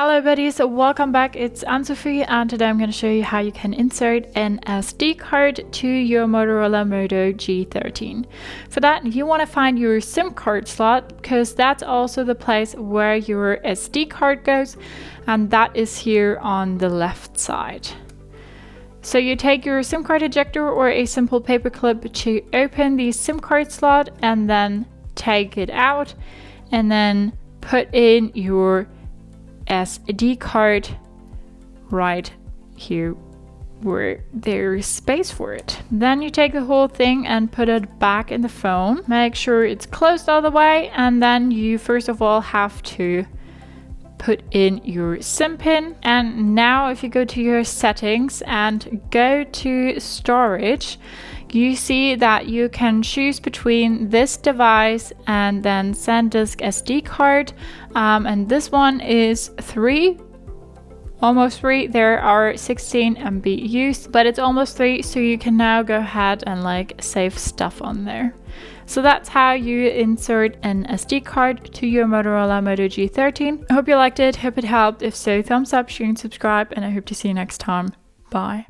Hello buddies, welcome back. It's Anne-Sophie and today I'm going to show you how you can insert an SD card to your Motorola Moto G13. For that, you want to find your SIM card slot because that's also the place where your SD card goes, and that is here on the left side. So you take your SIM card ejector or a simple paper clip to open the SIM card slot and then take it out and then put in your SD card right here where there is space for it. Then you take the whole thing and put it back in the phone. Make sure it's closed all the way, and then you first of all have to put in your SIM pin. And now if you go to your settings and go to storage, you see that you can choose between this device and then SanDisk SD card, and this one is almost 3. There are 16 MB used, but it's almost 3, so you can now go ahead and save stuff on there. So that's how you insert an SD card to your Motorola Moto G13. I hope you liked it, hope it helped. If so, thumbs up, share and subscribe, and I hope to see you next time. Bye.